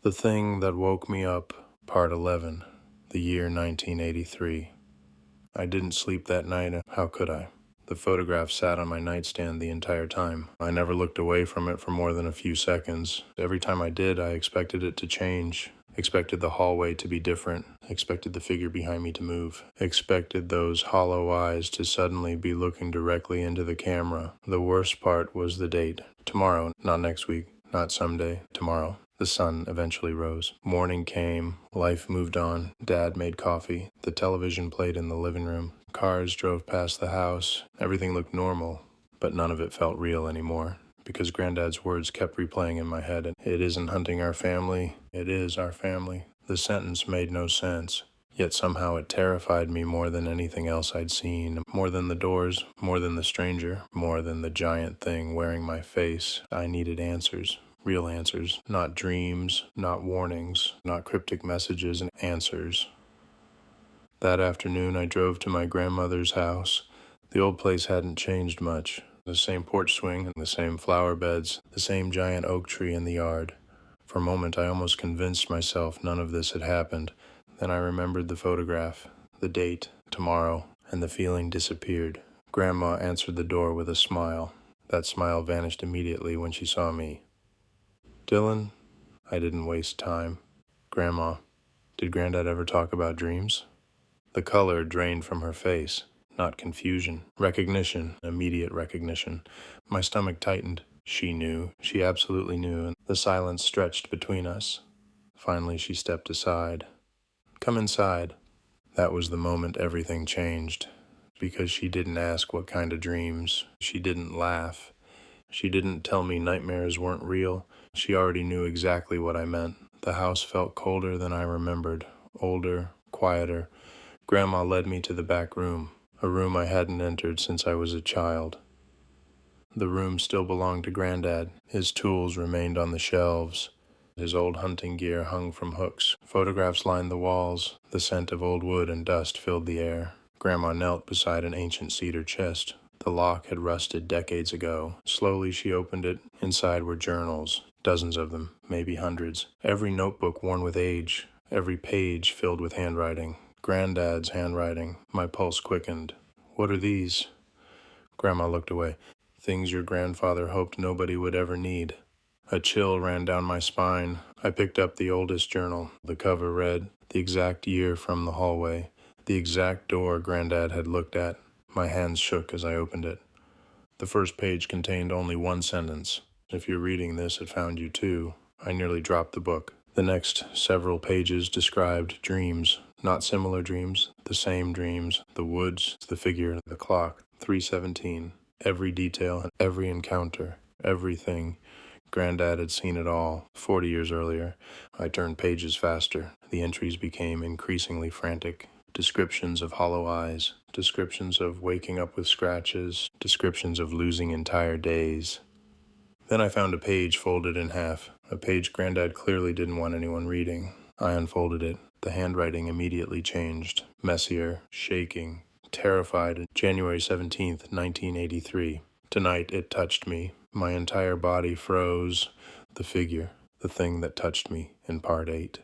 The Thing That Woke Me Up, Part 11, the year 1983. I didn't sleep that night, how could I? The photograph sat on my nightstand the entire time. I never looked away from it for more than a few seconds. Every time I did, I expected it to change. Expected the hallway to be different. Expected the figure behind me to move. Expected those hollow eyes to suddenly be looking directly into the camera. The worst part was the date. Tomorrow, not next week, not someday, tomorrow. The sun eventually rose. Morning came. Life moved on. Dad made coffee. The television played in the living room. Cars drove past the house. Everything looked normal, but none of it felt real anymore. Because Granddad's words kept replaying in my head. It isn't hunting our family. It is our family. The sentence made no sense. Yet somehow it terrified me more than anything else I'd seen. More than the doors. More than the stranger. More than the giant thing wearing my face. I needed answers. Real answers, not dreams, not warnings, not cryptic messages, and answers. That afternoon, I drove to my grandmother's house. The old place hadn't changed much. The same porch swing and the same flower beds, the same giant oak tree in the yard. For a moment, I almost convinced myself none of this had happened. Then I remembered the photograph, the date, tomorrow, and the feeling disappeared. Grandma answered the door with a smile. That smile vanished immediately when she saw me. Dylan, I didn't waste time. Grandma, did Granddad ever talk about dreams? The color drained from her face, not confusion. Recognition, immediate recognition. My stomach tightened. She knew. She absolutely knew, and the silence stretched between us. Finally, she stepped aside. Come inside. That was the moment everything changed. Because she didn't ask what kind of dreams. She didn't laugh. She didn't tell me nightmares weren't real. She already knew exactly what I meant. The house felt colder than I remembered, older, quieter. Grandma led me to the back room, a room I hadn't entered since I was a child. The room still belonged to Granddad. His tools remained on the shelves. His old hunting gear hung from hooks. Photographs lined the walls. The scent of old wood and dust filled the air. Grandma knelt beside an ancient cedar chest. The lock had rusted decades ago. Slowly she opened it. Inside were journals, dozens of them, maybe hundreds. Every notebook worn with age, every page filled with handwriting. Granddad's handwriting. My pulse quickened. What are these? Grandma looked away. Things your grandfather hoped nobody would ever need. A chill ran down my spine. I picked up the oldest journal. The cover read, the exact year from the hallway, the exact door Granddad had looked at. My hands shook as I opened it. The first page contained only one sentence. If you're reading this, it found you too. I nearly dropped the book. The next several pages described dreams. Not similar dreams, the same dreams. The woods, the figure, the clock. 3:17. Every detail, every encounter, everything. Granddad had seen it all, 40 years earlier. I turned pages faster. The entries became increasingly frantic. Descriptions of hollow eyes, descriptions of waking up with scratches, descriptions of losing entire days. Then I found a page folded in half, a page Granddad clearly didn't want anyone reading. I unfolded it. The handwriting immediately changed, messier, shaking, terrified. January 17th, 1983. Tonight it touched me. My entire body froze. The figure, the thing that touched me in Part 8.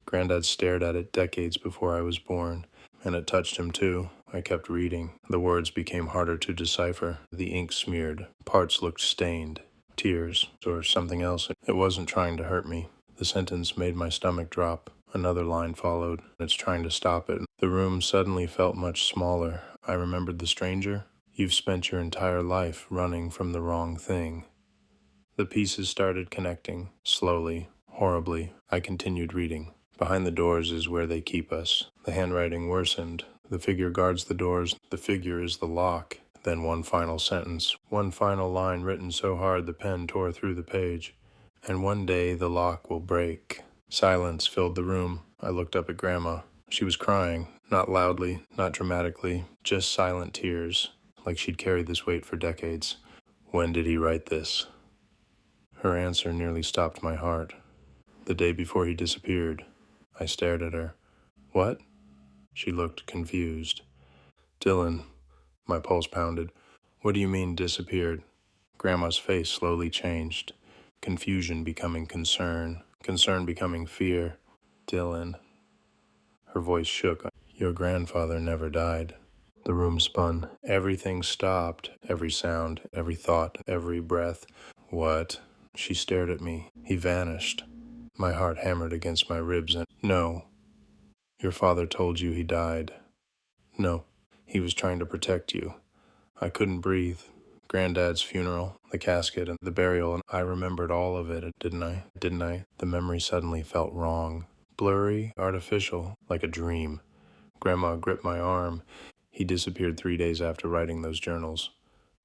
Granddad stared at it decades before I was born. And it touched him too. I kept reading. The words became harder to decipher. The ink smeared. Parts looked stained. Tears, or something else. It wasn't trying to hurt me. The sentence made my stomach drop. Another line followed. It's trying to stop it. The room suddenly felt much smaller. I remembered the stranger. You've spent your entire life running from the wrong thing. The pieces started connecting. Slowly, horribly. I continued reading. Behind the doors is where they keep us. The handwriting worsened. The figure guards the doors. The figure is the lock. Then one final sentence. One final line written so hard the pen tore through the page. And one day the lock will break. Silence filled the room. I looked up at Grandma. She was crying. Not loudly, not dramatically. Just silent tears. Like she'd carried this weight for decades. When did he write this? Her answer nearly stopped my heart. The day before he disappeared. I stared at her. What? She looked confused. Dylan, my pulse pounded. What do you mean disappeared? Grandma's face slowly changed. Confusion becoming concern. concern becoming fear. Dylan. Her voice shook. Your grandfather never died. The room spun. Everything stopped. Every sound, every thought, every breath. What? She stared at me. He vanished. My heart hammered against my ribs and... No. Your father told you he died. No. He was trying to protect you. I couldn't breathe. Granddad's funeral, the casket, and the burial, and I remembered all of it, didn't I? Didn't I? The memory suddenly felt wrong. Blurry, artificial, like a dream. Grandma gripped my arm. He disappeared 3 days after writing those journals.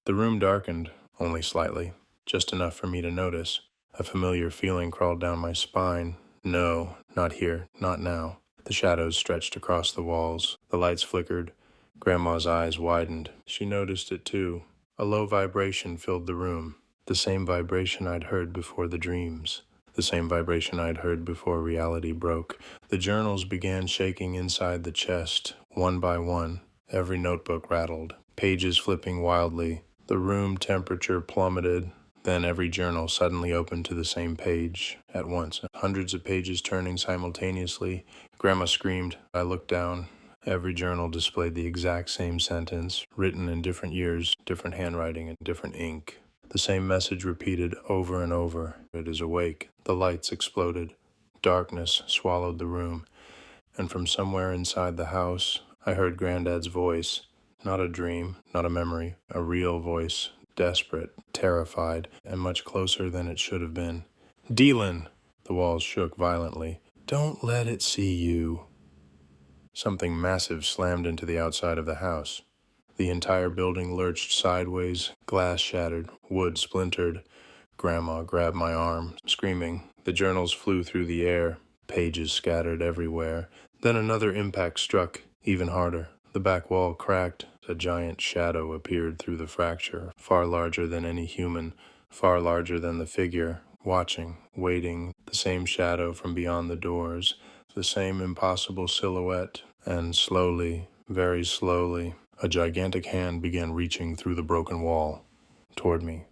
The room darkened, only slightly, just enough for me to notice. A familiar feeling crawled down my spine. No, not here, not now. The shadows stretched across the walls. The lights flickered. Grandma's eyes widened. She noticed it too. A low vibration filled the room. The same vibration I'd heard before the dreams. The same vibration I'd heard before reality broke. The journals began shaking inside the chest, one by one. Every notebook rattled, pages flipping wildly. The room temperature plummeted. Then every journal suddenly opened to the same page at once. Hundreds of pages turning simultaneously. Grandma screamed. I looked down. Every journal displayed the exact same sentence, written in different years, different handwriting, and different ink. The same message repeated over and over. It is awake. The lights exploded. Darkness swallowed the room. And from somewhere inside the house, I heard Granddad's voice. Not a dream, not a memory, a real voice. Desperate, terrified, and much closer than it should have been. Dylan! The walls shook violently. Don't let it see you. Something massive slammed into the outside of the house. The entire building lurched sideways, glass shattered, wood splintered. Grandma grabbed my arm, screaming. The journals flew through the air, pages scattered everywhere. Then another impact struck, even harder. The back wall cracked. A giant shadow appeared through the fracture, far larger than any human, far larger than the figure, watching, waiting, the same shadow from beyond the doors, the same impossible silhouette, and slowly, very slowly, a gigantic hand began reaching through the broken wall toward me.